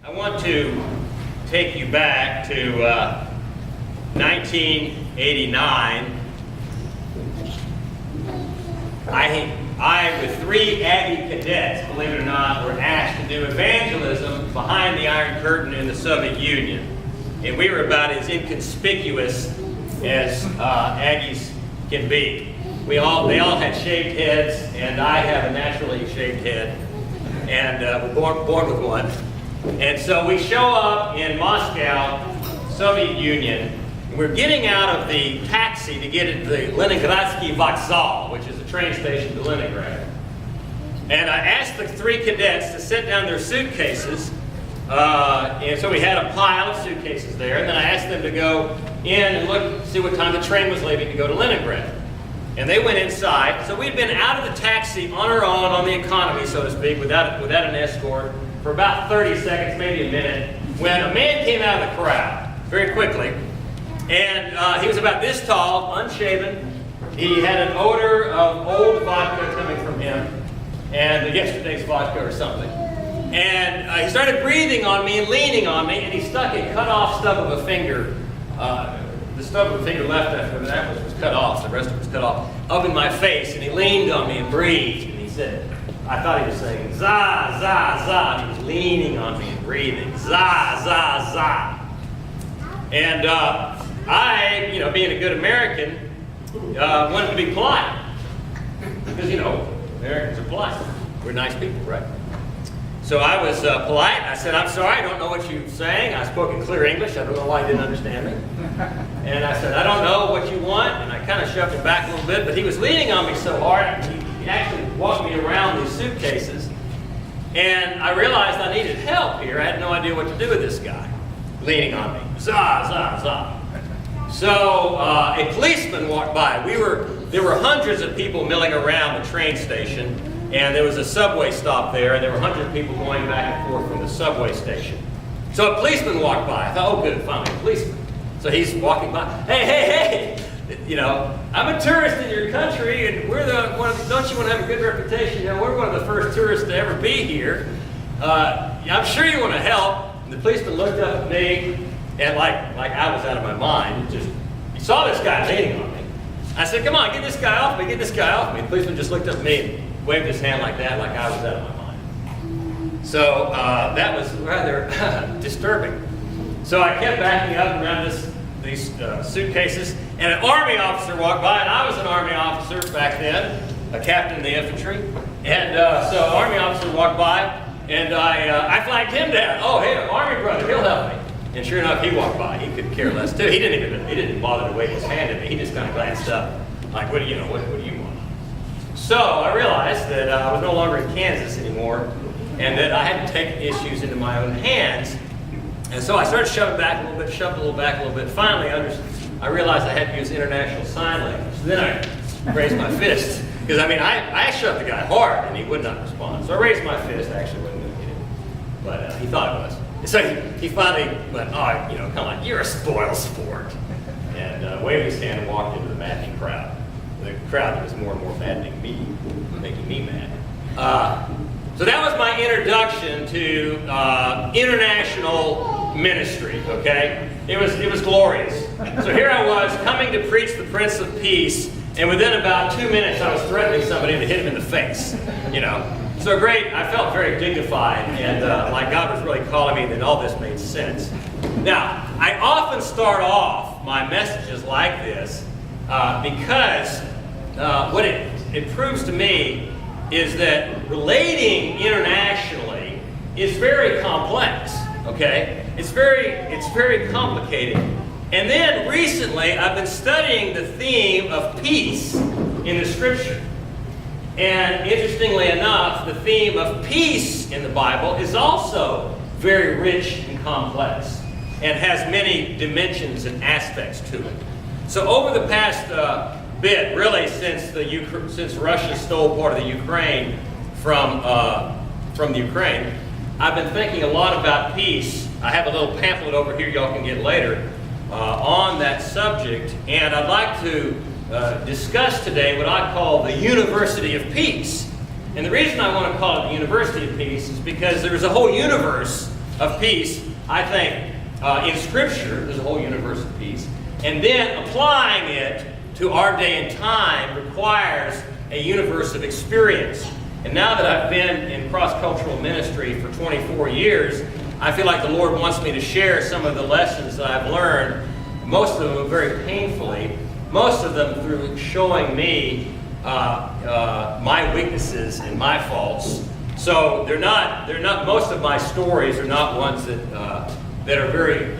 I want to take you back to 1989. I, with 3 Aggie cadets, believe it or not, were asked to do evangelism behind the Iron Curtain in the Soviet Union. And we were about as inconspicuous as Aggies can be. They all had shaved heads, and I have a naturally shaved head, and born with one. And so we show up in Moscow, Soviet Union, and we're getting out of the taxi to get at the Leningradsky Vokzal, which is a train station to Leningrad. And I asked the 3 cadets to set down their suitcases, and so we had a pile of suitcases there, and then I asked them to go in and look, see what time the train was leaving to go to Leningrad. And they went inside. So we'd been out of the taxi on our own, on the economy, so to speak, without an escort, for about 30 seconds, maybe a minute, when a man came out of the crowd, very quickly. And he was about this tall, unshaven. He had an odor of old vodka coming from him, and yesterday's vodka or something. And he started breathing on me and leaning on me, and he stuck a cut-off stub of a finger. The stub of a finger left after that was cut off, the rest of it was cut off, up in my face, and he leaned on me and breathed, and he said, I thought he was saying, za, za, za, and he was leaning on me and breathing, za, za, za. And I, being a good American, wanted to be polite, because, Americans are polite. We're nice people, right? So I was polite. I said, I'm sorry, I don't know what you're saying. I spoke in clear English. I don't know why he didn't understand me. And I said, I don't know what you want. And I kind of shoved him back a little bit, but he was leaning on me so hard, he actually walked me around these suitcases. And I realized I needed help here. I had no idea what to do with this guy leaning on me. Za, za, za. So a policeman walked by. There were hundreds of people milling around the train station. And there was a subway stop there, and there were hundreds of people going back and forth from the subway station. So a policeman walked by. I thought, oh good, finally a policeman. So he's walking by, hey, I'm a tourist in your country, and we're don't you want to have a good reputation? We're one of the first tourists to ever be here. I'm sure you want to help. And the policeman looked up at me, and like I was out of my mind, he saw this guy leaning on me. I said, come on, get this guy off me, get this guy off me. The policeman just looked up at me and waved his hand like that, like I was out of my mind. So that was rather disturbing. So I kept backing up around these suitcases, and an Army officer walked by, and I was an Army officer back then, a captain in the infantry. And so an Army officer walked by, and I flagged him down. Oh, hey, an Army brother, he'll help me. And sure enough, he walked by. He could care less too. He didn't bother to wave his hand at me. He just kind of glanced up, like, what do you want? So I realized that I was no longer in Kansas anymore, and that I had to take issues into my own hands. And so I started shoving back a little bit, shoved a little back a little bit. Finally, I realized I had to use international sign language. So then I raised my fist, because I shoved the guy hard, and he would not respond. So I raised my fist. I actually wasn't going to get him, but he thought it was. So he finally went, oh, come on, you're a spoil sport, and waved his hand and walked into the maddening crowd. The crowd that was more and more maddening me, making me mad. So that was my introduction to international ministry, okay? It was glorious. So here I was coming to preach the Prince of Peace, and within about 2 minutes I was threatening somebody to hit him in the face, So great, I felt very dignified, and like God was really calling me, that all this made sense. Now, I often start off my messages like this because what it proves to me is that relating internationally is very complex, okay? It's very complicated. And then recently, I've been studying the theme of peace in the Scripture. And interestingly enough, the theme of peace in the Bible is also very rich and complex and has many dimensions and aspects to it. So over the past bit, really since Russia stole part of the Ukraine from the Ukraine, I've been thinking a lot about peace. I have a little pamphlet over here y'all can get later on that subject, and I'd like to discuss today what I call the University of Peace. And the reason I want to call it the University of Peace is because there is a whole universe of peace, I think, in Scripture, there's a whole universe of peace, and then applying it to our day and time requires a universe of experience. And now that I've been in cross-cultural ministry for 24 years, I feel like the Lord wants me to share some of the lessons that I've learned, most of them very painfully, most of them through showing me my weaknesses and my faults. So they're not, most of my stories are not ones that are very,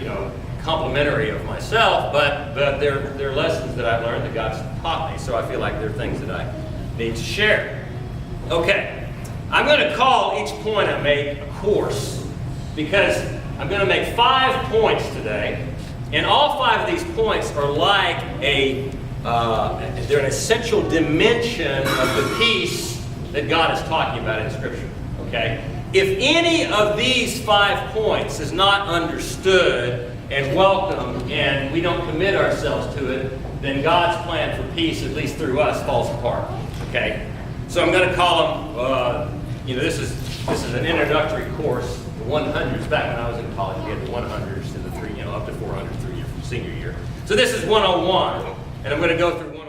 complimentary of myself, but they're lessons that I've learned that God's taught me. So I feel like they're things that I need to share. Okay, I'm going to call each point I make a course, because I'm going to make 5 points today, and all 5 of these points are like they're an essential dimension of the peace that God is talking about in Scripture. Okay, if any of these 5 points is not understood and welcomed, and we don't commit ourselves to it, then God's plan for peace, at least through us, falls apart. Okay, so I'm going to call them. This is an introductory course. The 100s. Back when I was in college, we had the 100s to the 3, up to 400 through your senior year. So this is 101, and I'm going to go through 101.